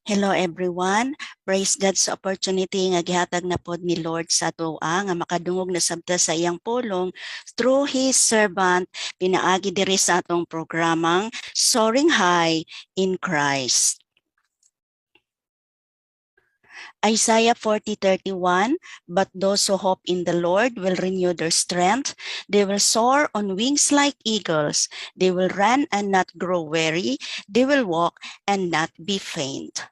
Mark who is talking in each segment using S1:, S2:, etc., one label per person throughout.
S1: Hello everyone. Praise God sa opportunity nga gihatag na pod ni Lord sa tuwa nga makadungog na sabta sa iyang pulong through His servant pinaagi diri sa atong programang Soaring High in Christ. Isaiah 40:31, but those who hope in the Lord will renew their strength. They will soar on wings like eagles. They will run and not grow weary. They will walk and not be faint.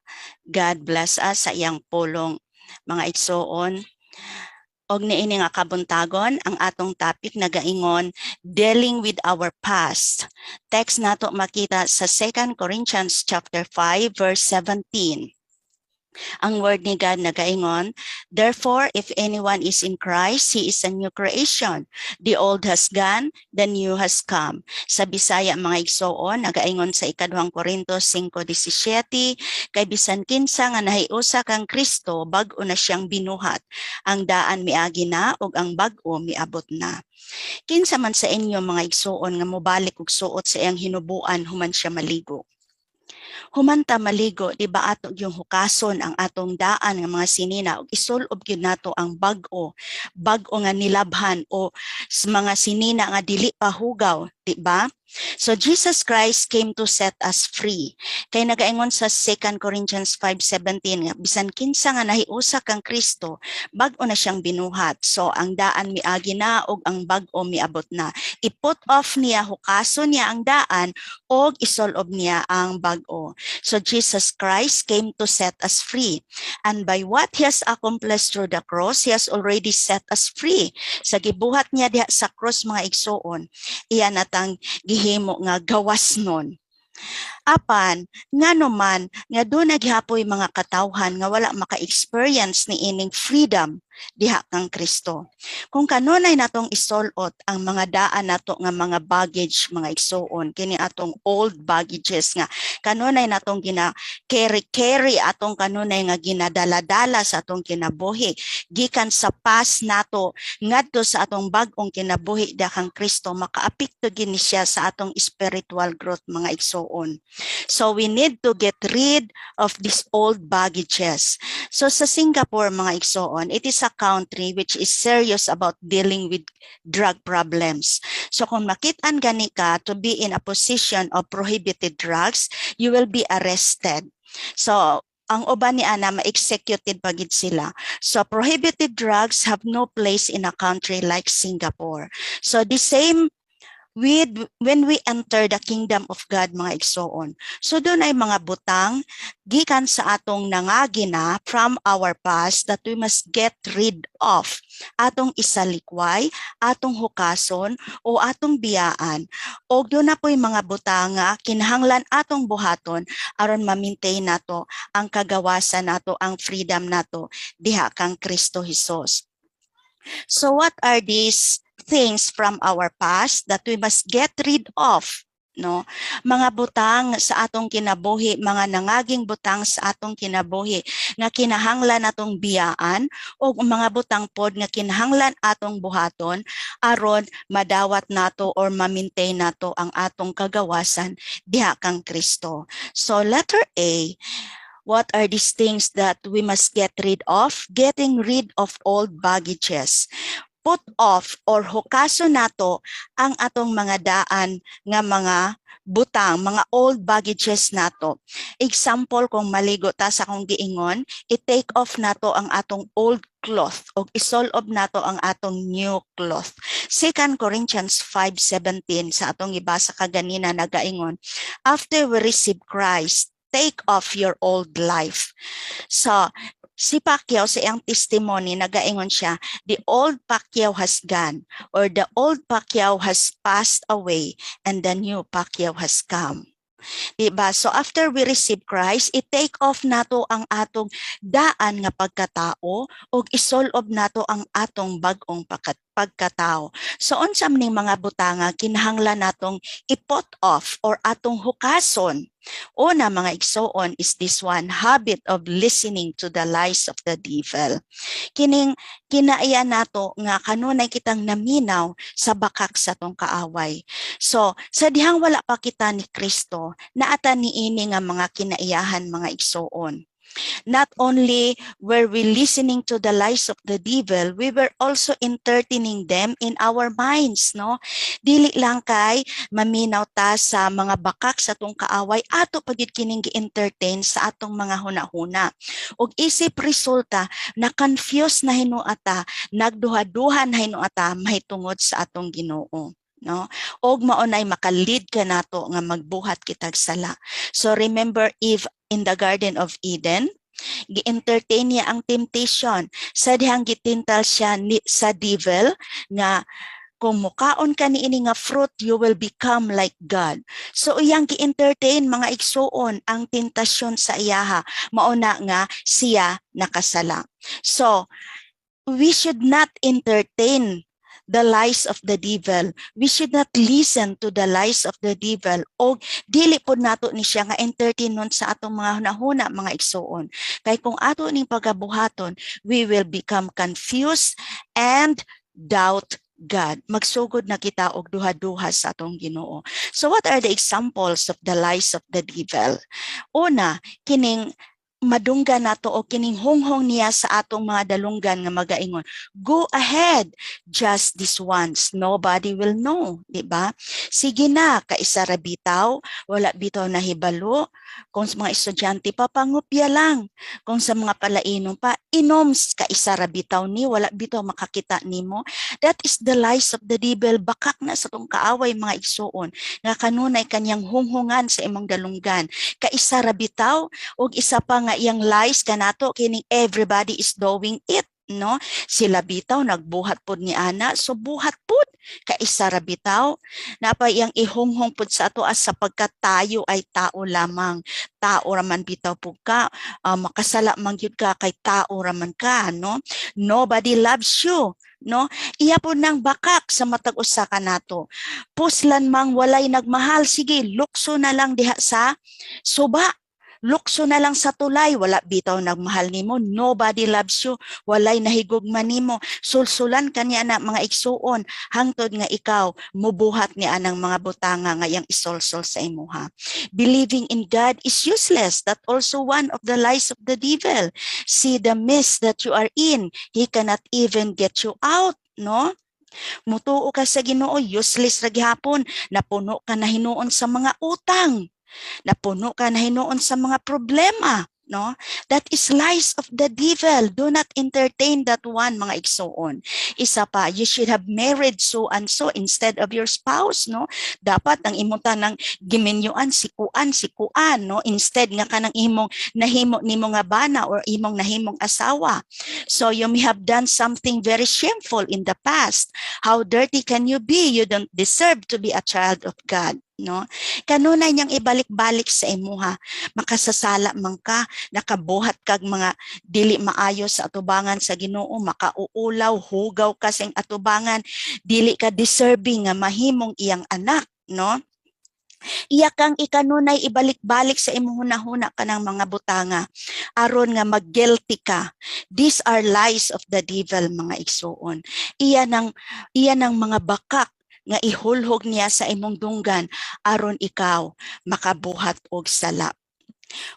S1: God bless us sa iyang pulong, mga igsoon. Og niini nga kabuntagon ang atong topic nagaingon dealing with our past. Text nato makita sa 2 Corinthians chapter 5 verse 17. Ang word ni God nagaingon, therefore, if anyone is in Christ, he is a new creation. The old has gone, the new has come. Sa Bisaya mga igsoon, nagaingon sa ikaduhang Korintos 5:17, kay bisan kinsa nga nahiusa kang Kristo, bag-o na siyang binuhat. Ang daan miagi na ug ang bag-o miabot na. Kinsa man sa inyo mga igsoon nga mobalik og suot sa iyang hinubuan human siya maligo. Humanta maligo, di ba ato yung hukason ang atong daan ng mga sinina ug isulob gyud nato ang bag-o nga nilabhan o mga sinina nga dili pa hugaw, di ba? So Jesus Christ came to set us free. Kay nagaingon sa 2 Corinthians 5:17 nga bisan kinsa nga nahiusa kang Kristo, bag-o na siyang binuhat. So ang daan miagi na ug ang bag-o miabot na. I-put off niya, hukason niya ang daan og isolob niya ang bag-o. So Jesus Christ came to set us free. And by what He has accomplished through the cross, He has already set us free. Sa gibuhat niya diha sa cross mga igsoon, iyan natang gihimo nga gawas nun. Apan, nga naman, nga doon naghapoy mga katawhan nga wala maka-experience ni ining freedom diha kang Kristo. Kung kanunay natong isolot ang mga daan nato nga mga baggage, mga igsoon, kini atong old baggages nga kanunay natong gina-carry atong kanunay nga ginadala-dala sa atong kinabuhi, gikan sa past nato ngadto sa atong bag-ong kinabuhi diha kang Kristo, makaapekto gini siya sa atong spiritual growth mga igsoon. So we need to get rid of these old baggages. So sa Singapore mga igsoon, it is a country which is serious about dealing with drug problems. So kung makitaan gani ka to be in a position of prohibited drugs, you will be arrested. So ang uban ni ana ma-executed pagid sila. So prohibited drugs have no place in a country like Singapore. So the same when we enter the kingdom of God mga igsoon. So doon ay mga butang gikan sa atong nangagina from our past that we must get rid of. Atong isalikway, atong hukason o atong biyaan. O doon na po'y mga butang nga kinahanglan atong buhaton aron ma-maintain nato ang kagawasan nato, ang freedom nato diha kang Kristo Jesus. So what are these things from our past that we must get rid of? No, mga butang sa atong kinabuhi, mga nangaging butang sa atong kinabuhi nga kinahanglan natong biyaan o mga butang pod nga kinahanglan atong buhaton aron madawat nato or ma-maintain nato ang atong kagawasan diha kang Kristo. So letter A, what are these things that we must get rid of? Getting rid of old baggages. Put off or hukaso nato ang atong mga daan nga mga butang, mga old baggages nato. Example, kung maligo ta sa akong giingon, i-take off nato ang atong old cloth o isolob nato ang atong new cloth. 2 Corinthians 5:17 sa atong ibasa kaganina nagaingon, after we receive Christ, take off your old life. So, si Pacquiao sa iyang testimony, nagaingon siya, the old Pacquiao has gone or the old Pacquiao has passed away and the new Pacquiao has come. Diba? So after we receive Christ, i-take off nato ang atong daan nga pagkatao o isolob nato ang atong bag-ong pagkatao. So unsa maning mga butanga kinahanglan natong i-put off or atong hukason. Una mga igsoon is this one, habit of listening to the lies of the devil. Kining kinaiya nato nga kanunay kitang naminaw sa bakak sa tong kaaway. So sa dihang wala pa kita ni Kristo, naata niini nga mga kinaiyahan mga igsoon. Not only were we listening to the lies of the devil, we were also entertaining them in our minds, no? Dili lang kay maminaw ta sa mga bakak sa atong kaaway, ato pagid kining gi-entertain sa atong mga hunahuna. Ug isip resulta na confused na hinuata, nagduha-duha na hinuata mahitungod sa atong Ginoo. No, og maunay makalid ka nato nga magbuhat kitag sala. So remember Eve in the Garden of Eden, gi-entertain niya ang temptation. Sa dihang gitintal siya sa devil nga kung mukaon ka niini nga fruit, you will become like God. So iyang gi-entertain mga igsuon ang tentasyon sa iyaha, mauna nga siya nakasala. So we should not entertain the lies of the devil. We should not listen to the lies of the devil. O dili po nato ni siya nga entertainon sa atong mga hunahuna mga igsuon. Kay kung ato ning pagabuhaton, we will become confused and doubt God. Magsugod na kita og duha-duha sa atong Ginoo. So what are the examples of the lies of the devil? Una, kining madunggan nato o kining hunghong niya sa atong mga dalunggan nga magaingon, go ahead, just this once, nobody will know, di ba? Sige na, kaisa ra bitaw, wala bitaw nahibalo. Kung sa mga estudyante pa, pangupya lang. Kung sa mga palainom pa, inoms kaisa ra bitaw ni, wala bitaw makakita nimo. That is the lies of the devil. Bakak na sa tong kaaway mga igsuon nga kanunay kanyang hunghungan sa imong dalunggan. Kaisa ra bitaw, og isa pa nga iyang lies kanato kining everybody is doing it, no? Sila bitaw nagbuhat pod ni ana, so buhat pod kaisa ra bitaw. Napa iyang ihunghong pod sa ato as sapagkat tayo ay tao lamang. Tao raman bitaw pud ka, makasala man gyud ka kay tao raman ka, no? Nobody loves you, no? Iya po nang bakak sa matag usa kanato. Puslan mang walay nagmahal, sige lukso na lang diha sa suba. Lukso na lang sa tulay, wala bitaw nagmahal nimo, nobody loves you, walay nahigugma nimo, sulsulan kanya na mga igsuon, hangtod nga ikaw, mubuhat ni anang mga butanga nga yang isolsol sa imuha. Believing in God is useless, that also one of the lies of the devil. See the mess that you are in, he cannot even get you out, no? Mutuo ka sa Ginoo, useless ra gihapon, napuno ka na hinuon sa mga utang. Napuno ka na hinuon sa mga problema, no? That is lies of the devil. Do not entertain that one, mga igsuon. Isa pa, you should have married so and so instead of your spouse, no? Dapat ang imong tanang giminyuan si kuan, no? Instead nga kanang imong nahimo nimo nga bana or imong nahimong asawa. So you may have done something very shameful in the past. How dirty can you be? You don't deserve to be a child of God, no? Kanunay niyang ibalik-balik sa imuha, makasasala man ka, nakabuhat kag mga dili maayo sa atubangan sa Ginoo, makauulaw, hugaw ka sa atubangan, dili ka deserving nga mahimong iyang anak, no? Iya kang ikanunay ibalik-balik sa imong hunahuna kanang mga butanga aron nga mag-guilty ka. These are lies of the devil, mga igsuon. Iya nang mga bakak nga ihulhog niya sa imong dunggan aron ikaw makabuhat og sala.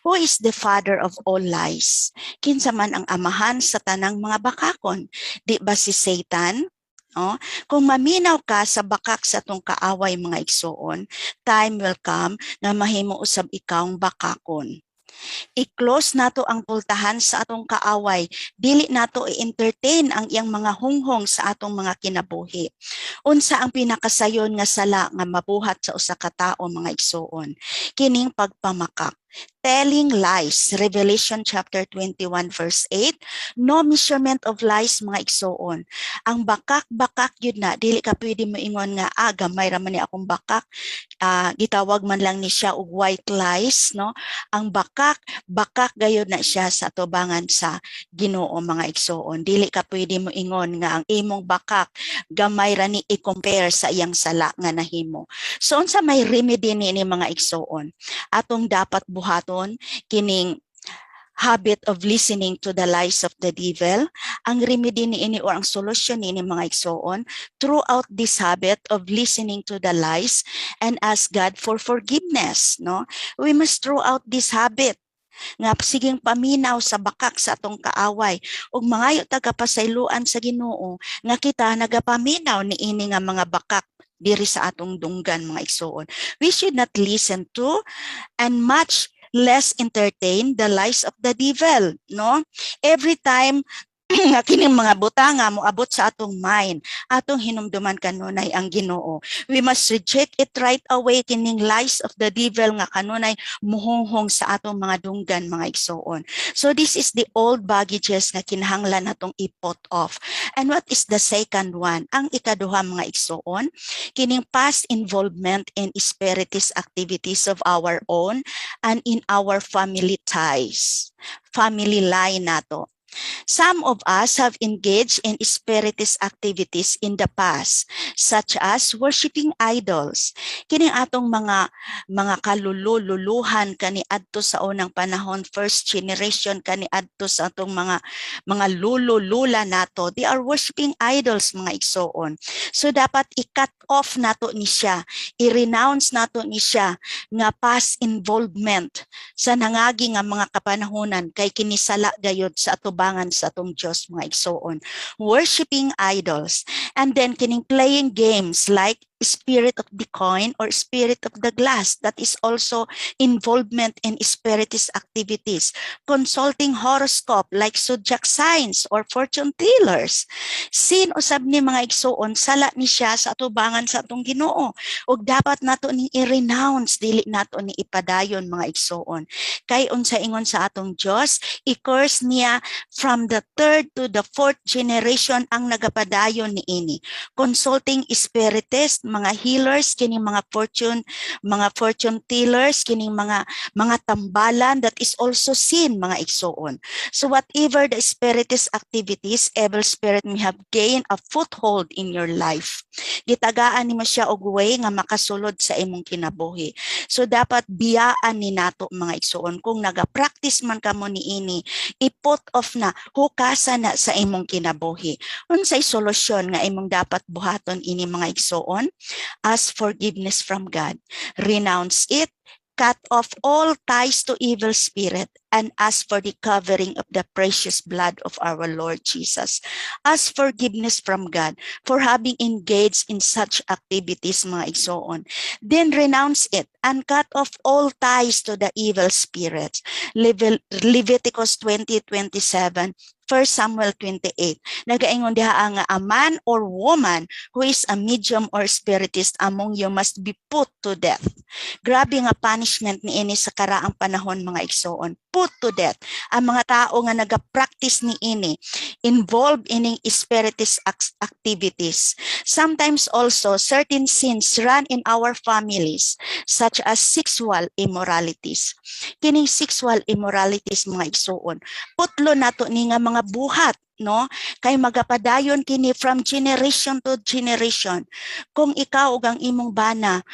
S1: Who is the father of all lies? Kinsa man ang amahan sa tanang mga bakakon? Di ba si Satan? Oh, kung maminaw ka sa bakak sa tong kaaway mga igsuon, time will come na mahimo usab ikaw ang bakakon. I-close nato ang pultahan sa atong kaaway, dili nato i-entertain ang iyang mga hunghong sa atong mga kinabuhi. Unsa ang pinakasayon nga sala nga mabuhat sa usa ka tawo mga igsuon? Kining pagpamakak. telling lies. Revelation chapter 21 verse 8. No measurement of lies mga igsoon. Ang bakak-bakak yun na, dili ka pwede mo ingon nga, gamay raman ni akong bakak. Gitawag man lang ni siya og white lies, no? Ang bakak gayud na siya sa atubangan sa Ginoo mga igsoon. Dili ka pwede mo ingon nga ang imong bakak gamay ra ni i-compare sa iyang sala nga nahimo. So unsa may remedy ni mga igsoon? Atong dapat buhaton kining habit of listening to the lies of the devil. Ang remedy niini or ang solusyon niini mga igsoon, throughout this habit of listening to the lies and ask God for forgiveness, no? We must throughout this habit nga siging paminaw sa bakak sa atong kaaway ug mangayo tagapasayloan sa Ginoo nga kita nagapaminaw niini nga mga bakak diri sa atong dunggan mga igsoon. We should not listen to and much less entertain the lies of the devil, no? Every time nga kining mga butanga mo abot sa atong mind, atong hinumduman kanunay ang Ginoo. We must reject it right away, kining lies of the devil nga kanunay muhonghong sa atong mga dunggan mga igsoon. So this is the old baggages nga kinahanglan natong i-put off. And what is the second one? Ang ikaduha mga igsoon, kining past involvement in spiritist activities of our own and in our family ties. Family line nato. Some of us have engaged in spiritist activities in the past, such as worshiping idols. Kining atong mga kalululuhan kani adto sa unang panahon, first generation kani adto sa atong mga lululula nato. They are worshiping idols mga igsoon. So dapat i-cut off nato ni siya, i-renounce nato ni siya nga past involvement sa nangagi nga mga kapanahonan kay kinisala gayud sa atubangan sa atong Dios mga igsoon. Worshiping idols, and then kining playing games like spirit of the coin or spirit of the glass, that is also involvement in spiritist activities. Consulting horoscope like zodiac signs or fortune tellers. Sin usab ni mga igsoon, sala ni siya sa atubangan sa atong Ginoo. Ug dapat nato ni i-renounce, dili nato ni ipadayon mga igsoon. Kay unsa ingon sa atong Dios, i-curse niya from the third to the fourth generation ang nagapadayon niini. Consulting spiritist, mga healers, kining mga fortune tellers, kining mga tambalan, that is also sin mga igsoon. So whatever the spiritist activities, evil spirit may have gained a foothold in your life. Gitagaan nimo siya og way nga makasulod sa imong kinabuhi. So dapat biyaan ni nato mga igsoon, kung naga-practice man kamo niini, i-put off na, hukasan na sa imong kinabuhi. Unsay solusyon nga imong dapat buhaton ini mga igsoon? Ask forgiveness from God. Renounce it. Cut off all ties to evil spirit and ask for the covering of the precious blood of our Lord Jesus. Ask forgiveness from God for having engaged in such activities mga igsoon. Then renounce it and cut off all ties to the evil spirits. Leviticus 20:27, 1 Samuel 28. Nagaingon diha nga a man or woman who is a medium or spiritist among you must be put to death. Grabe nga punishment niini sa karaang panahon mga igsoon. Put to death. Ang mga tao nga nagapractice niini, involved in spiritist activities. Sometimes also certain sins run in our families, such as sexual immoralities. Kining sexual immoralities mga igsoon, putlo nato ni nga mga buhat, no? Kay magapadayon kini from generation to generation. Kung ikaw ug ang imong bana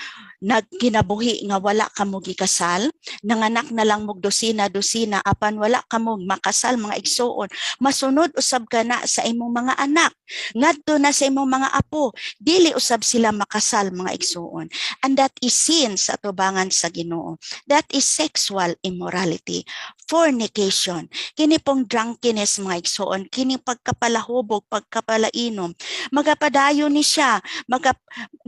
S1: nagkinabuhi nga wala ka mo gikasal, nanganak na lang mog dosina-dosina apan wala ka mo makasal mga igsoon, masunod usab ka na sa imong mga anak, ngadto na sa imong mga apo, dili usab sila makasal mga igsoon. And that is sin sa atubangan sa Ginoo. That is sexual immorality, fornication, kini pong drunkenness mga igsoon, kini pagkapalahubog, pagkapalainom, magapadayon ni siya,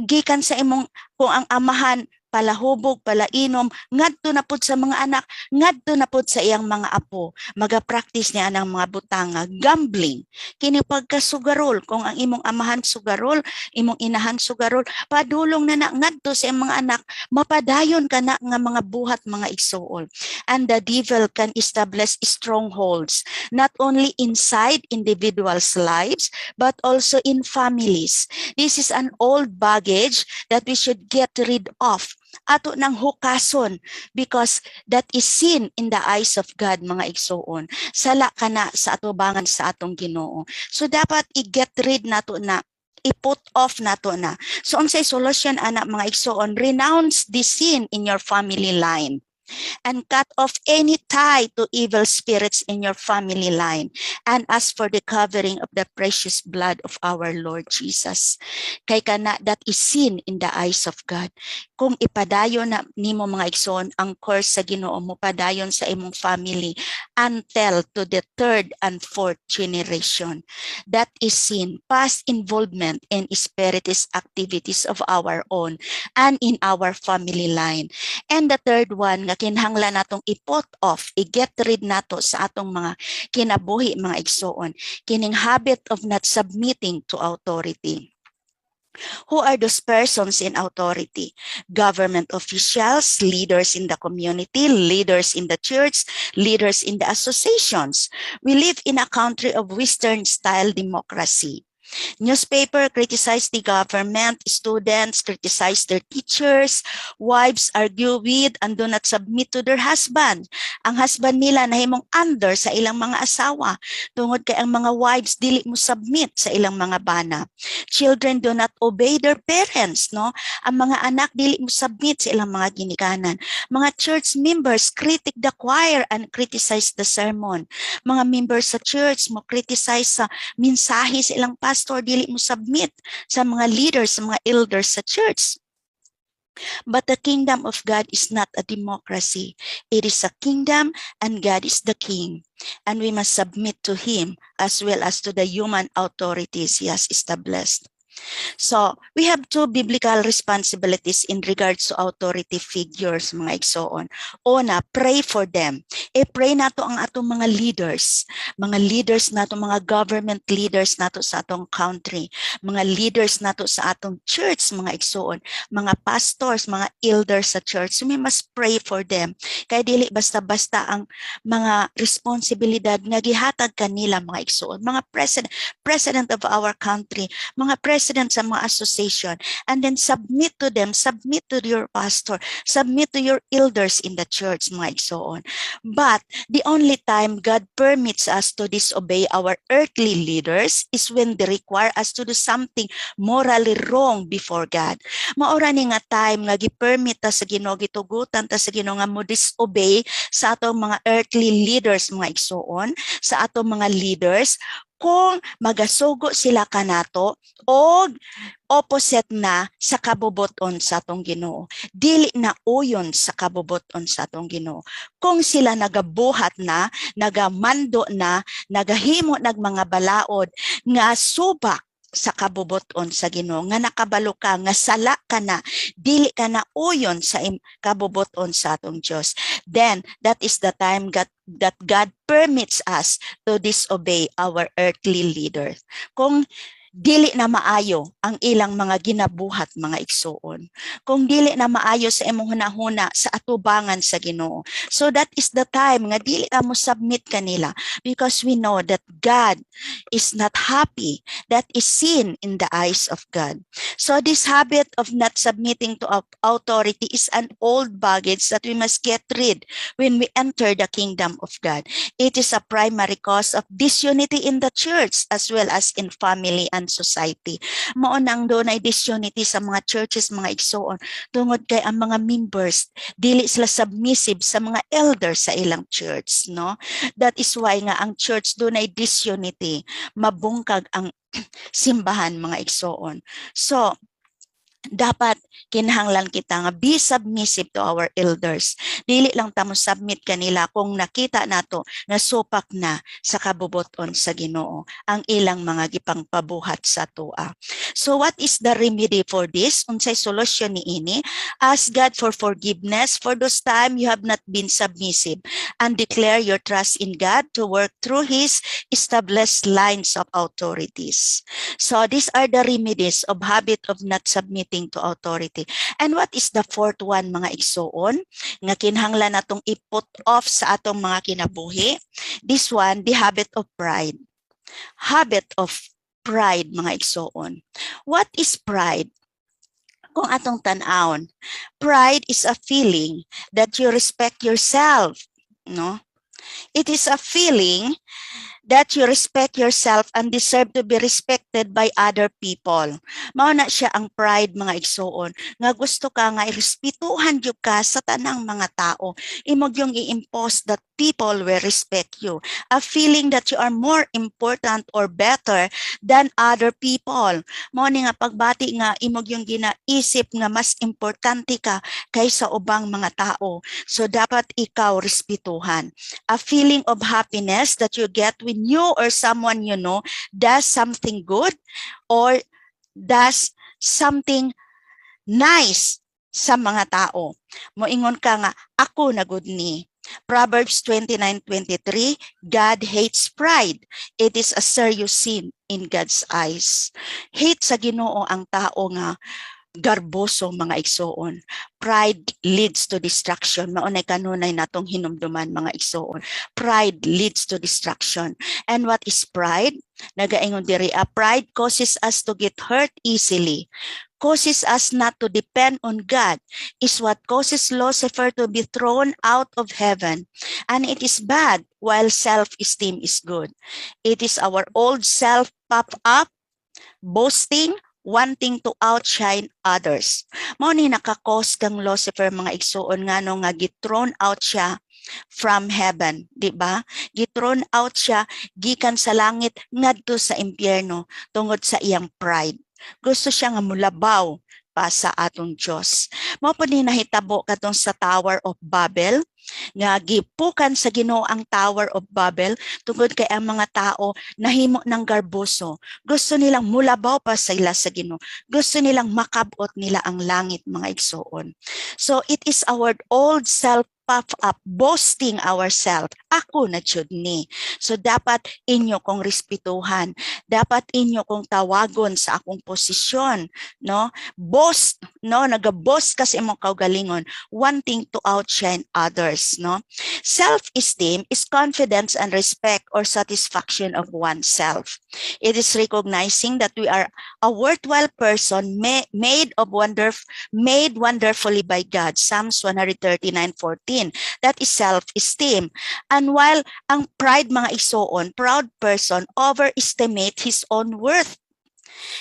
S1: gikan sa imong, kung ang amahan palahubog, palainom, ngadto na pud sa mga anak, ngadto na pud sa iyang mga apo. Maga-practice niya ng mga butanga, gambling. Kini pagkasugarol, kung ang imong amahan sugarol, imong inahan sugarol, padulong na ngadto sa iyang mga anak, mapadayon ka na nga mga buhat mga igsool. And the devil can establish strongholds, not only inside individuals' lives, but also in families. This is an old baggage that we should get rid of. Ato nang hukason, because that is sin in the eyes of God, mga igsoon. Sala ka na sa atubangan sa atong Ginoo. So dapat i-get rid nato na, i-put off nato na. So unsay solution anak mga igsoon? Renounce this sin in your family line and cut off any tie to evil spirits in your family line, and ask for the covering of the precious blood of our Lord Jesus. Kay kana, that is sin in the eyes of God. Kung ipadayon na nimo mga igsoon ang curse sa Ginoo, mo padayon sa imong family until to the third and fourth generation. That is sin, past involvement in spirituous activities of our own and in our family line. And the third one, nga kinahanglan natong i-put off, i-get rid nato sa atong mga kinabuhi mga igsoon, kining habit of not submitting to authority. Who are those persons in authority? Government officials, leaders in the community, leaders in the church, leaders in the associations. We live in a country of Western-style democracy. Newspaper criticize the government, students criticize their teachers, wives argue with and do not submit to their husband. Ang husband nila nahimong under sa ilang mga asawa, tungod kay ang mga wives dili mo submit sa ilang mga bana. Children do not obey their parents, no? Ang mga anak dili mo submit sa ilang mga ginikanan. Mga church members critic the choir and criticize the sermon. Mga members sa church mo criticize sa mensahe sa ilang pastor, dili mo submit sa mga leaders, sa mga elders sa church. But the kingdom of God is not a democracy. It is a kingdom and God is the king. And we must submit to him as well as to the human authorities he has established. So, we have two biblical responsibilities in regards to authority figures, mga igsoon. Una, pray for them. I-pray nato ang atong mga leaders nato, mga government leaders nato sa atong country, mga leaders nato sa atong church, mga igsoon, mga pastors, mga elders sa church. So, we must pray for them. Kaya dili basta-basta ang mga responsibilidad nga gihatag kanila, mga igsoon, mga president of our country, mga president sa mga association, and then submit to them, submit to your pastor, submit to your elders in the church, mga igsoon. But the only time God permits us to disobey our earthly leaders is when they require us to do something morally wrong before God. Maura ni nga time nga gi-permit ta sa Ginoo, gitugutan ta sa Ginoo nga mo disobey sa atong mga earthly leaders, mga igsoon, sa atong mga leaders, kung magasugo sila kanato o opposite na sa kabubuton sa atong Ginoo. Dili na uyon sa kabubuton sa atong Ginoo. Kung sila nagabuhat na, nagamando na, nagahimo nag mga balaod nga subak sa kabubuton sa Ginoo, nga nakabalo ka, nga sala ka na, dili ka na uyon sa kabubuton sa atong Dios, then that is the time that God permits us to disobey our earthly leaders. Kung dili na maayo ang ilang mga ginabuhat, mga igsoon, kung dili na maayo sa imong hunahuna sa atubangan sa Ginoo, so that is the time nga dili ka mo submit kanila, because we know that God is not happy. That is sin in the eyes of God. So this habit of not submitting to authority is an old baggage that we must get rid when we enter the kingdom of God. It is a primary cause of disunity in the church as well as in family and society. Mao nang doon ay disunity sa mga churches, mga igsoon, tungod kay ang mga members dili sila submissive sa mga elders sa ilang church, no? That is why nga ang church doon ay disunity, mabungkag ang simbahan, mga igsoon. So dapat kinahanglan kita nga be submissive to our elders. Dili lang ta mo submit kanila kung nakita nato nga supak na sa kabubuton sa Ginoo ang ilang mga gipangpabuhat sa tua. So what is the remedy for this? Unsay solusyon ni ini? Ask God for forgiveness for those time you have not been submissive, and declare your trust in God to work through His established lines of authorities. So these are the remedies of habit of not submitting to authority. And what is the fourth one, mga igsoon? Nga kinahanglan natong i-put off sa atong mga kinabuhi. This one, the habit of pride. Habit of pride, mga igsoon. What is pride? Kung atong tan-awon, pride is a feeling that you respect yourself, no? It is a feeling that you respect yourself and deserve to be respected by other people. Mao na siya ang pride, mga igsoon, nga gusto ka nga irespetuhan jud ka sa tanang mga tao. Imog yung i-impose that people will respect you. A feeling that you are more important or better than other people. Mao ni nga pagbati nga imog yung ginaisip nga mas importante ka kaysa ubang mga tao. So dapat ikaw respetuhan. A feeling of happiness that you get when you or someone you know does something good or does something nice sa mga tao. Moingon ka nga, ako na good ni. Proverbs 29:23, God hates pride. It is a serious sin in God's eyes. Hate sa Ginoo ang tao nga garboso, mga igsoon. Pride leads to destruction. Maunay kanunay natong hinumduman, mga igsoon. Pride leads to destruction. And what is pride? Nagaingon diri, pride causes us to get hurt easily. Causes us not to depend on God, is what causes Lucifer to be thrown out of heaven. And it is bad, while self-esteem is good. It is our old self pop up, boasting, wanting to outshine others. Mao ni nakakos kang Lucifer, mga igsoon, nga no nga githrown out siya from heaven, di ba? Githrown out siya gikan sa langit ngadto sa impyerno tungod sa iyang pride. Gusto siya nga mulabaw pa sa atong Diyos. Mao po ni nahitabo katong sa Tower of Babel, nga gipukan sa Ginoo ang Tower of Babel tungod kay ang mga tao nahimo ng garboso. Gusto nilang mulabaw pa sa ila sa Ginoo. Gusto nilang makabot nila ang langit, mga igsoon. So it is our old self puff up, boasting ourselves. Ako na jud ni. So dapat inyo kong respetuhan. Dapat inyo kong tawagon sa akong posisyon, no? Boast, no? Nagaboast kasi imong kaugalingon, wanting to outshine others, no? Self-esteem is confidence and respect or satisfaction of oneself. It is recognizing that we are a worthwhile person made wonderfully by God. Psalms 139:14. That is self-esteem. And while ang pride, mga igsoon, proud person overestimate his own worth.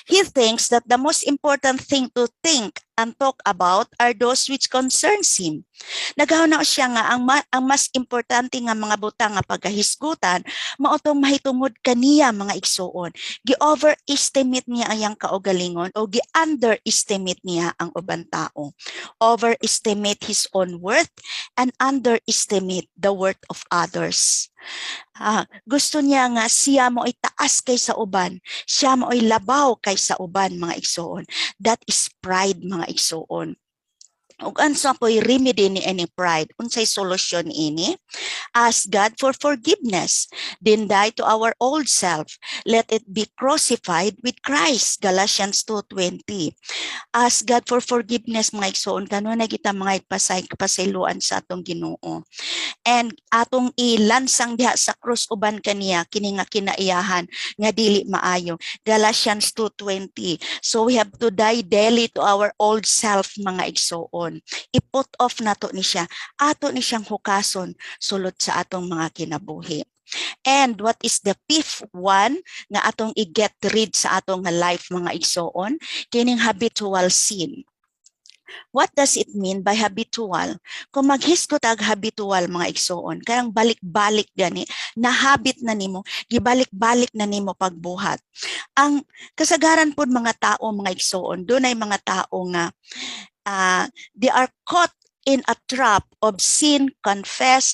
S1: He thinks that the most important thing to think and talk about are those which concerns him. Naghauna siya nga ang mas importante nga mga butang nga pagkahisgutan mao tong mahitungod kaniya, mga igsoon. Gi-overestimate niya ang kaugalingon o gi-underestimate niya ang ubang tao. Overestimate his own worth and underestimate the worth of others. Gusto niya nga siya mo ay taas kaysa uban, siya mo ay labaw kaysa uban, mga igsoon. That is pride, mga igsoon. Ug ansa po'y remedy ni any pride? Unsay solusyon ini? Ask God for forgiveness. Then die to our old self. Let it be crucified with Christ. Galatians 2:20. Ask God for forgiveness, mga igsoon. Kanunay kita mga pasayloan sa atong Ginoo. And atong ilansang diha sa krus uban kaniya kini nga kinaiyahan nga dili maayo. Galatians 2:20. So we have to die daily to our old self, mga igsoon. I-put off nato ni siya. Ato ni siyang hukason sulod sa atong mga kinabuhi. And what is the fifth one nga atong i-get rid sa atong life, mga igsoon? Kining habitual sin. What does it mean by habitual? Kung maghisgot ag habitual mga igsoon, kayang balik-balik gani, nahabit na nimo, gibalik-balik na nimo pagbuhat. Ang kasagaran po mga tao mga igsoon, doon ay mga tao nga they are caught in a trap of sin confess,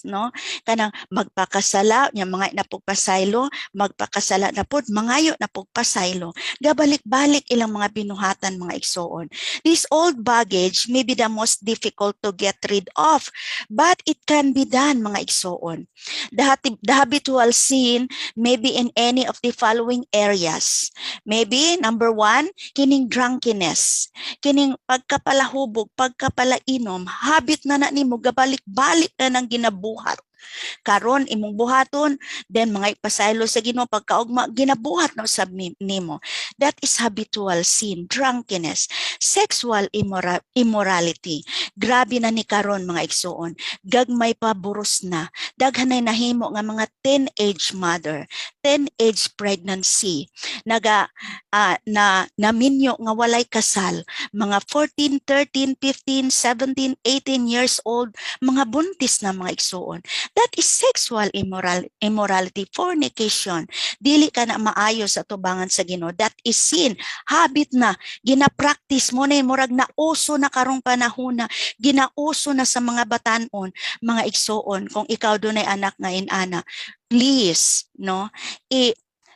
S1: no? Kanang magpakasala, yung mga napugpasaylo, magpakasala na pod, mangayo na pugpasaylo. Gabalik-balik ilang mga binuhatan mga igsoon. This old baggage may be the most difficult to get rid of, but it can be done mga igsoon. The habitual sin may be in any of the following areas. Maybe, number 1, kining drunkenness. Kining pagkapalahubog, pagkapalainom, habit na nimo, gabalik-balik na nang ginabuhat. Karon imong buhaton, then mga ipasaylo sa Ginoo pagkaugma ginabuhat na usab nimo. That is habitual sin, drunkenness, sexual immorality. Grabe na ni karon mga igsoon. Gagmay pa buros na. Daghanay nahimo nga mga teenage mother, teenage pregnancy. Naminyo nga walay kasal, mga 14, 13, 15, 17, 18 years old, mga buntis na mga igsoon. That is sexual immorality, fornication. Dili ka na maayo sa tubangan sa Ginoo. That is sin. Habit na. Gina-practice mo na murag na uso na karong panahon na. Ginauso na sa mga batanon, mga igsoon. Kung ikaw doon ay anak nga inana, please, no?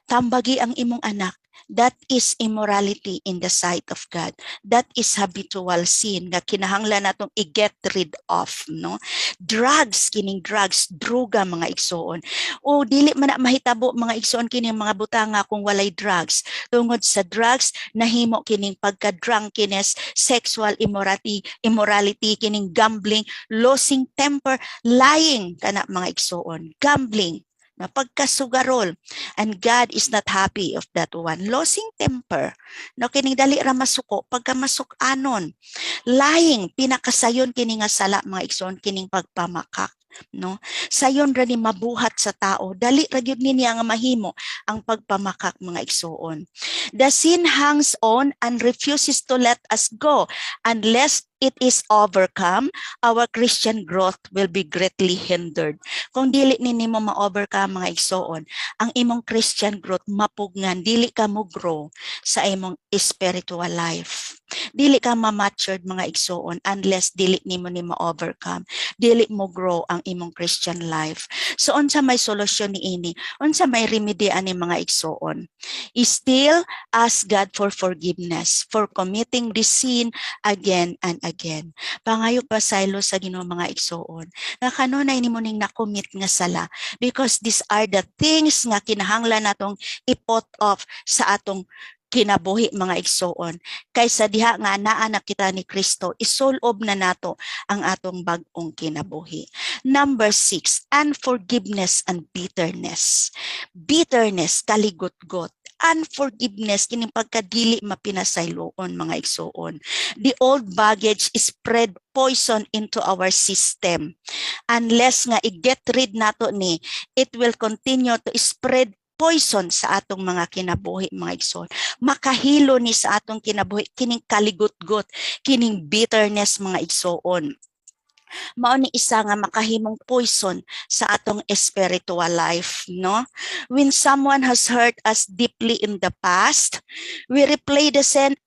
S1: Tambagi ang imong anak. That is immorality in the sight of God. That is habitual sin nga kinahanglan natong i-get rid of, no? Drugs, kining drugs, droga mga igsoon. O dili man na mahitabo mga igsoon kining mga butanga kung walay drugs. Tungod sa drugs nahimo kining pagka-drunkenness, sexual immorality, kining gambling, losing temper, lying kana mga igsoon. Gambling, na pagkasugarol, and God is not happy of that one. Losing temper, no, kining dali ra masuko pagka masukanon. Lying, pinakasayon kining nga sala mga igsoon, kining pagpamakak, no? Sayon ra ni mabuhat sa tao, dali ra gyud niya nga mahimo ang pagpamakak mga igsoon. The sin hangs on and refuses to let us go unless it is overcome. Our Christian growth will be greatly hindered. Kung dili nimo ma-overcome mga igsoon, ang imong Christian growth mapugnan, dili ka mo grow sa imong spiritual life. Dili ka ma-matured mga igsoon unless dili nimo ni ma-overcome. Dili mo grow ang imong Christian life. So unsa may solusyon niini? Unsa may remedy ani mga igsoon? Still ask God for forgiveness for committing this sin again and again. Pangayo pasaylo sa Ginoo mga igsoon. Nga kanunay nimo ning nakomit nga sala, because these are the things nga kinahanglan natong ipot off sa atong kinabuhi mga igsoon. Kaysa diha nga naanak kita ni Kristo, isolob na nato ang atong bag-ong kinabuhi. Number 6, unforgiveness and bitterness. Bitterness, kaligot-got. Unforgiveness, kining pagkadili mapinasayloon mga igsoon. The old baggage spread poison into our system. Unless nga i-get rid nato ni, it will continue to spread poison sa atong mga kinabuhi mga igsoon. Makahilo ni sa atong kinabuhi kining kaligot-got, kining bitterness mga igsoon. Mao ni isa nga makahimong poison sa atong spiritual life, no? When someone has hurt us deeply in the past, we replay the sin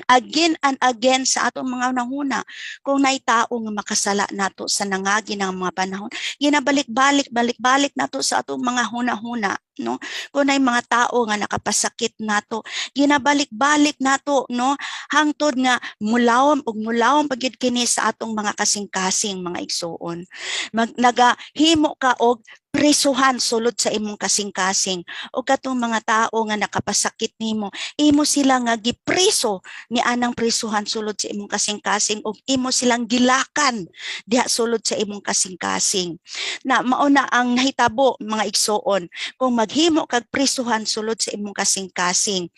S1: again and again sa atong mga nahuna. Kung naay tao nga makasala nato sa nangagi ng mga panahon, ginabalik-balik nato sa atong mga huna-huna, no? Kung naay mga tao nga nakapasakit nato, ginabalik-balik nato, no? Hangtod nga mulawom pagyud kini sa atong mga kasing-kasing mga igsoon. Nagahimo ka og prisuhan sulod sa imong kasing-kasing, o katong mga tao nga nakapasakit nimo, imo sila nga gipriso ni anang prisuhan sulod sa imong kasing-kasing, o imo silang gilakan diha sulod sa imong kasing-kasing. Na mao na ang nahitabo mga igsoon, kung maghimo kag prisuhan sulod sa imong kasing-kasing,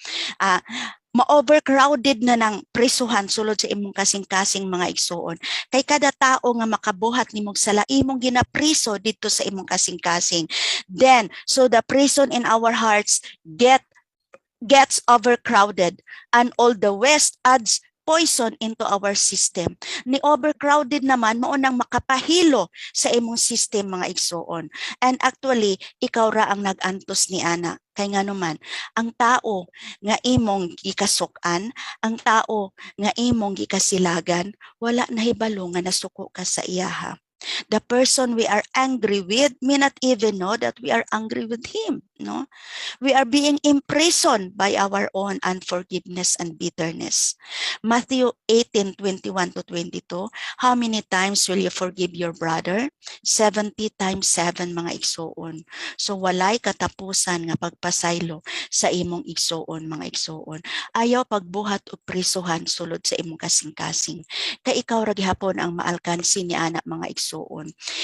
S1: ma-overcrowded na ng prisuhan sulod sa imong kasing-kasing mga igsoon. Kay kada tao nga makabuhat nimong sala, imong ginapriso dito sa imong kasing-kasing. Then, so the prison in our hearts gets overcrowded, and all the West adds poison into our system. Ni overcrowded naman mao nang makapahilo sa imong system mga igsoon. And actually ikaw ra ang nag-antos ni ana. Kay nga naman ang tao nga imong gikasukan, ang tao nga imong gikasilagan, wala nahibalo nga nasuko ka sa iyaha. The person we are angry with may not even know that we are angry with him, no? We are being imprisoned by our own unforgiveness and bitterness. Matthew 18:21 to 22, how many times will you forgive your brother? 70 times 7 mga igsoon. So walay katapusan nga pagpasaylo sa imong igsoon mga igsoon. Ayaw pagbuhat o prisuhan sulod sa imong kasing-kasing. Kay ikaw ra gihapon ang maalkansi ni anak mga igsoon.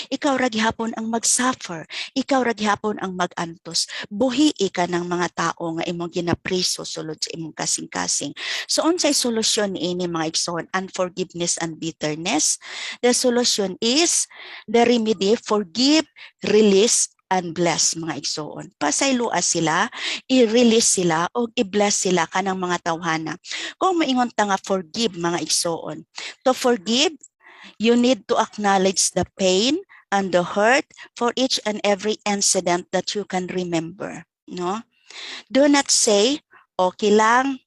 S1: Ikaw ra gihapon ang mag-suffer. Ikaw ra gihapon ang mag-antos. Buhii ka ng mga tao nga imong ginapriso sulod sa imong kasing-kasing. So unsay solusyon niini mga igsoon? Unforgiveness and bitterness. The solution is the remedy: forgive, release, and bless mga igsoon. Pasaylua sila, i-release sila o i-bless sila kanang mga tawhana. Kung maingon ta nga forgive mga igsoon, to forgive, you need to acknowledge the pain and the hurt for each and every incident that you can remember, no? Do not say, okay lang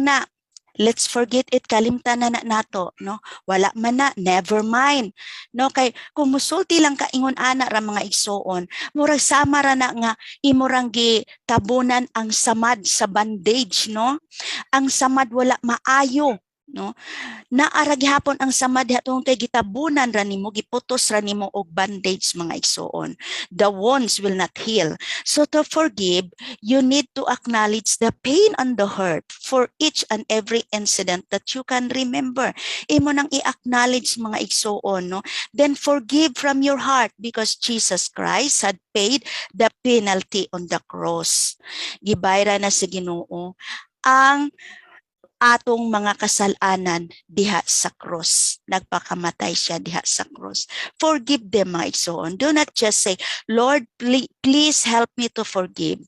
S1: na, let's forget it, kalimtan na nato, no? Wala man na, never mind, no? Kay kung musulti lang ka ingon ana ra mga igsoon, murag sama ra na nga imurang gitabunan ang samad sa bandage, no? Ang samad wala maayo, no? Naara gihapon ang samad hatong kay gitabunan ra nimo, giputos ra nimo og bandage mga igsoon. The wounds will not heal. So to forgive, you need to acknowledge the pain and the hurt for each and every incident that you can remember. Imo nang i-acknowledge mga igsoon, no? Then forgive from your heart because Jesus Christ had paid the penalty on the cross. Gibayra na sa Ginoo ang atong mga kasalanan diha sa cross. Nagpakamatay siya diha sa cross. Forgive them mga igsoon. Do not just say, Lord, please help me to forgive.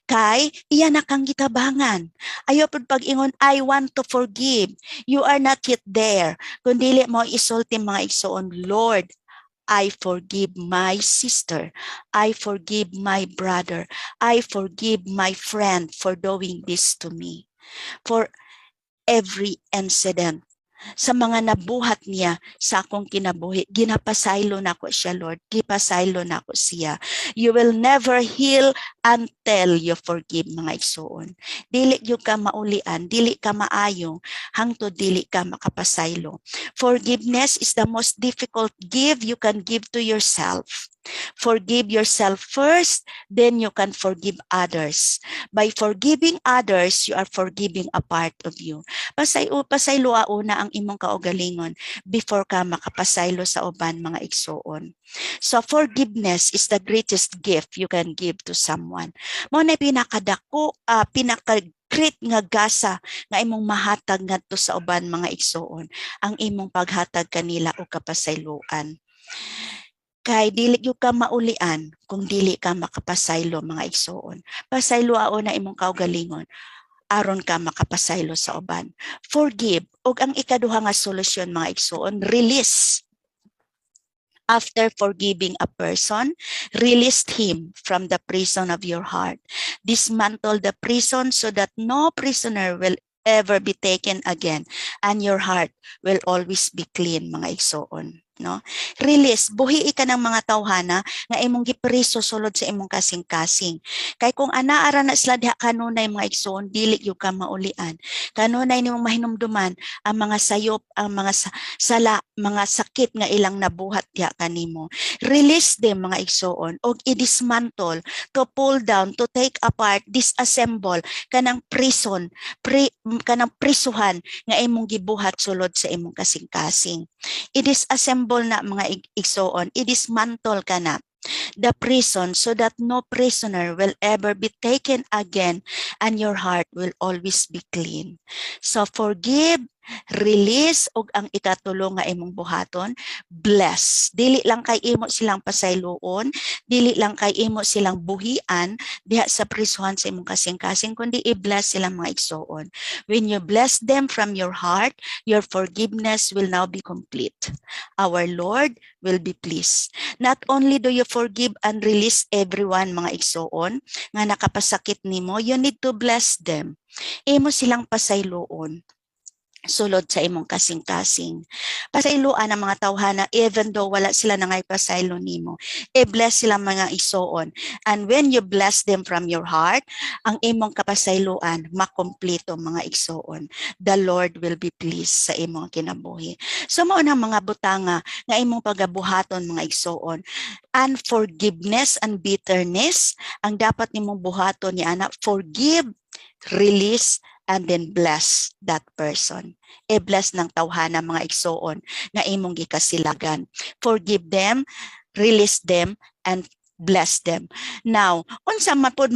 S1: Kay, iyan na kang gitabangan. Ayaw pud pag-ingon, I want to forgive. You are not yet there. Kung dili mo isulti mga igsoon, Lord, I forgive my sister. I forgive my brother. I forgive my friend for doing this to me. For every incident, sa mga nabuhat niya sa akong kinabuhi, ginapasaylo na ko siya, Lord. Gipasaylo na ko siya. You will never heal until you forgive mga igsoon. Dili yung ka maulian, dili ka maayo, hangtod dili ka makapasaylo. Forgiveness is the most difficult gift you can give to yourself. Forgive yourself first, then you can forgive others. By forgiving others, you are forgiving a part of you. Pasaylua una ang imong kaugalingon before ka makapasaylo sa uban mga igsoon. So forgiveness is the greatest gift you can give to someone. Mo na pinakadako, pinaka-great nga gasa nga imong mahatag ngadto sa uban mga igsoon, ang imong paghatag kanila og kapasayloan. Kay dili gyud ka maulian kung dili ka makapasaylo mga igsoon. Pasayloao na imong kaugalingon aron ka makapasaylo sa uban. Forgive, ug ang ikaduha nga solusyon mga igsoon, release. After forgiving a person, release him from the prison of your heart. Dismantle the prison so that no prisoner will ever be taken again, and your heart will always be clean mga igsoon. No? Release, buhii ka ng mga tawhana nga imong gipriso sulod sa imong kasing-kasing. Kay kung anaara na sila diha kanunay mga igsoon, dili gyud ka maulian. Kanunay nimong mahinumduman ang mga sayop, ang mga sala, mga sakit nga ilang nabuhat diha kanimo. Release them mga igsoon og i-dismantle, to pull down, to take apart, disassemble kanang prison, kanang prisuhan nga imong gibuhat sulod sa imong kasing-kasing. I-disassemble na mga igsoon, i-dismantle ka na the prison so that no prisoner will ever be taken again and your heart will always be clean. So forgive, release og ang ikatulo nga imong buhaton, bless. Dili lang kay imo silang pasayloon, dili lang kay imo silang buhian diha sa prisuhan sa imong kasing-kasing, kundi i-bless silang mga igsoon. When you bless them from your heart, your forgiveness will now be complete. Our Lord will be pleased. Not only do you forgive and release everyone, mga igsoon, nga nakapasakit nimo, you need to bless them. Imo silang pasayloon sulod sa imong kasing-kasing. Pasayloan ang mga tawhana even though wala sila nangay pasaylo nimo. I-bless sila mga igsoon. And when you bless them from your heart, ang imong kapasayloan makompleto mga igsoon. The Lord will be pleased sa imong kinabuhi. So mao na mga butanga nga imong pagabuhaton mga igsoon. Unforgiveness and bitterness ang dapat nimong buhaton ni ana. Forgive, release, and then bless that person. I-bless ng tawhana mga igsoon nga imong gikasilagan. Forgive them, release them, and bless them. Now, unsa mapod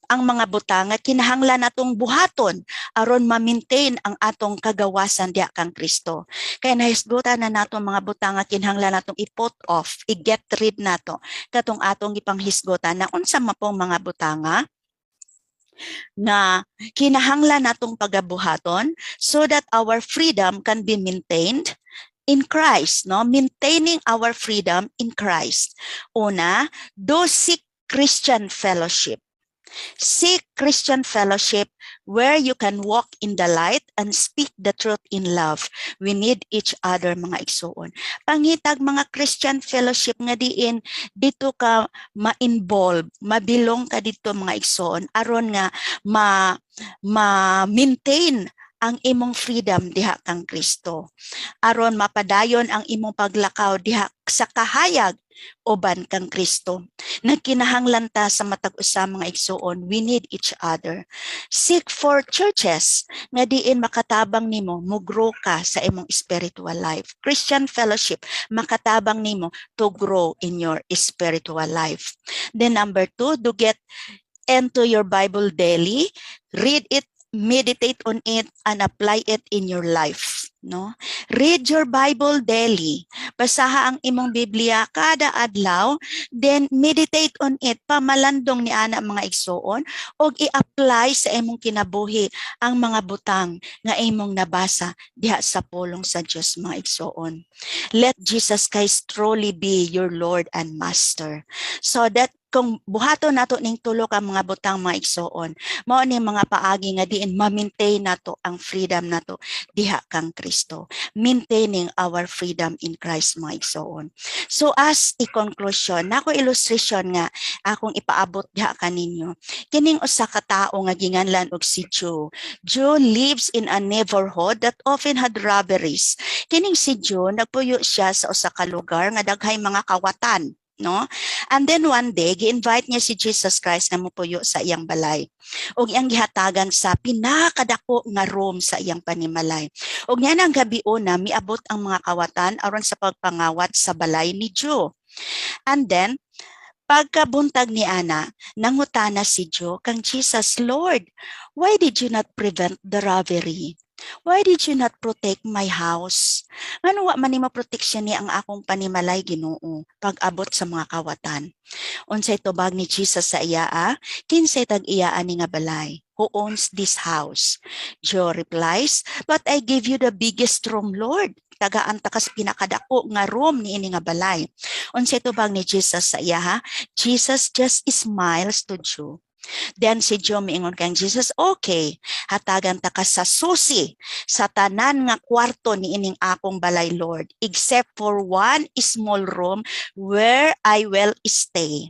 S1: ang mga butanga kinahanglan natong buhaton aron ma-maintain ang atong kagawasan diha kang Kristo. Kaya nahisgutan na nato mga butanga kinahanglan natong i-put off, i-get rid nato katong atong ipanghisgutan na unsa mapong mga butanga na kinahanglan natong pagabuhaton so that our freedom can be maintained in Christ, no? Maintaining our freedom in Christ. Una, seek Christian fellowship. Seek Christian fellowship where you can walk in the light and speak the truth in love. We need each other, mga igsoon. Pangitag mga Christian fellowship nga diin dito ka ma-involve, mabilong ka dito mga igsoon aron nga ma-maintain ang imong freedom diha kang Kristo. Aron mapadayon ang imong paglakaw diha sa kahayag uban kang Kristo. Nagkinahanglan ta sa matag usa mga igsoon, we need each other. Seek for churches nga diin makatabang nimo mo-grow ka sa imong spiritual life. Christian fellowship makatabang nimo to grow in your spiritual life. Then number 2, to get into your Bible daily, read it, meditate on it, and apply it in your life. No? Read your Bible daily. Basaha ang imong Biblia kada adlaw, then meditate on it. Pamalandong ni ana mga igsoon og i-apply sa imong kinabuhi ang mga butang nga imong nabasa diha sa pulong sa Dios mga igsoon. Let Jesus Christ truly be your Lord and Master. So that kung buhaton nato ning tulo ka mga butang mga igsoon, mao ni mga paagi nga diin ma-maintain nato ang freedom nato diha kang Kristo. Maintaining our freedom in Christ mga igsoon. So as a conclusion, nako illustration nga akong ipaabot diha kaninyo. Kining usa ka tawo nga ginganlan og si Joe. Joe lives in a neighborhood that often had robberies. Kining si Joe nagpuyo siya sa usa ka lugar nga daghay mga kawatan. No? And then one day, gi-invite niya si Jesus Christ na mupuyo sa iyang balay. Og iyang gihatagan sa pinakadako nga room sa iyang panimalay. Og niya nang gabi una, miabot ang mga kawatan aron sa pagpangawat sa balay ni Joe. And then, pagkabuntag ni Ana, nangutana si Joe kang Jesus, Lord, why did you not prevent the robbery? Why did you not protect my house? Ano wa man ni ma-protection ni ang akong panimalay Ginoo pag-abot sa mga kawatan? Unsay tubag ni Jesus sa iya? Kinsay tag-iya ani nga balay? Who owns this house? Joe replies, but I give you the biggest room, Lord. Tagaan takas pinakadako nga room ni ini nga balay. Unsay tubag ni Jesus sa iya? Jesus just smiles to Joe. Then si Joe miingon kang Jesus, okay, hatagan ta ka sa susi sa tanan nga kwarto ni ining akong balay, Lord, except for one small room where I will stay.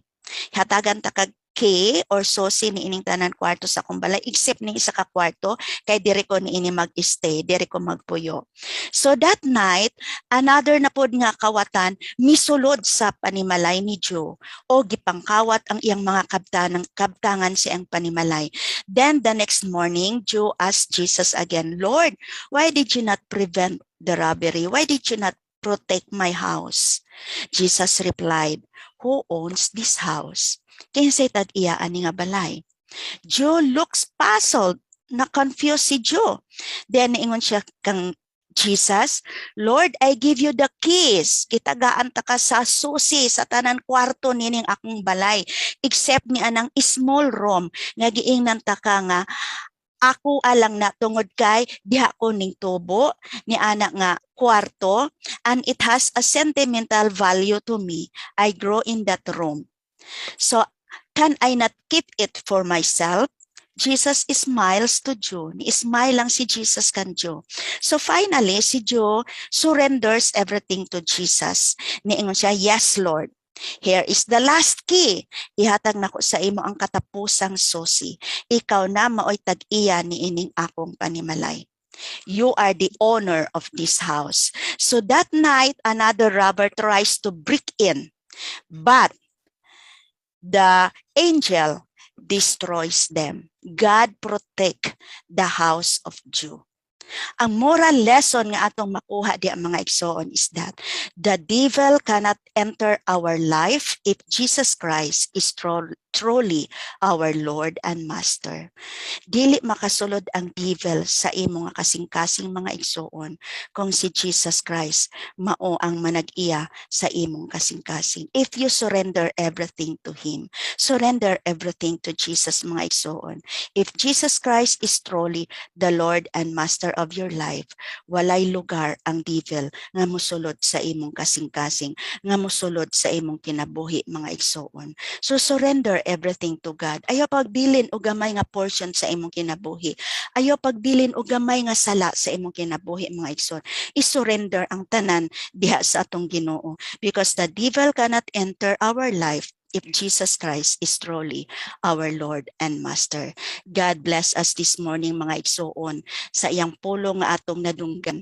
S1: Hatagan ta ka key or susi ni ining tanan kwarto sa akong balay, except ni isa ka kwarto kay diri ko ni ini mag-stay, diri ko magpuyo. So that night, another na pod nga kawatan misulod sa panimalay ni Joe o gipangkawat ang iyang mga kabtangan sa iyang panimalay. Then the next morning, Joe asked Jesus again, Lord, why did you not prevent the robbery? Why did you not protect my house? Jesus replied, who owns this house? Kinsay tag-iya ani nga balay? Joe looks puzzled, na confused si Joe. Then ingon siya kang Jesus, Lord, I give you the keys. Kitagaan ta ka sa susi sa tanan kwarto nining akong balay. Except ni anang small room nga giingnan ta ka nga ako alang na tungod kay diha ko ning tubo ni anak nga kwarto, and it has a sentimental value to me. I grow in that room. So can I not keep it for myself? Jesus smiles to Joe. Ni-smile lang si Jesus kan Joe. So finally, si Joe surrenders everything to Jesus. Niingon siya, yes, Lord. Here is the last key. Ihatag nako sa imo ang katapusang susi. Ikaw na maoy tag-iya ni ining akong panimalay. You are the owner of this house. So that night, another robber tries to break in. But the angel destroys them. God protect the house of Jew. Ang moral lesson nga atong makuha di ang mga igsoon is that the devil cannot enter our life if Jesus Christ is truly our Lord and Master. Dili makasulod ang devil sa imo nga kasing-kasing mga igsoon kung si Jesus Christ mao ang manag-iya sa imong kasing-kasing. If you surrender everything to Him, surrender everything to Jesus mga igsoon. If Jesus Christ is truly the Lord and Master of your life, walay lugar ang devil nga mosulod sa imong kasing-kasing, nga mosulod sa imong kinabuhi mga igsoon. So surrender everything to God. Ayaw pagbilin o gamay nga portion sa imong kinabuhi. Ayaw pagbilin o gamay nga sala sa imong kinabuhi mga igsoon. I-surrender ang tanan diha sa atong Ginoo, because the devil cannot enter our life if Jesus Christ is truly our Lord and Master. God bless us this morning mga igsoon sa iyang pulong nga atong nadunggan.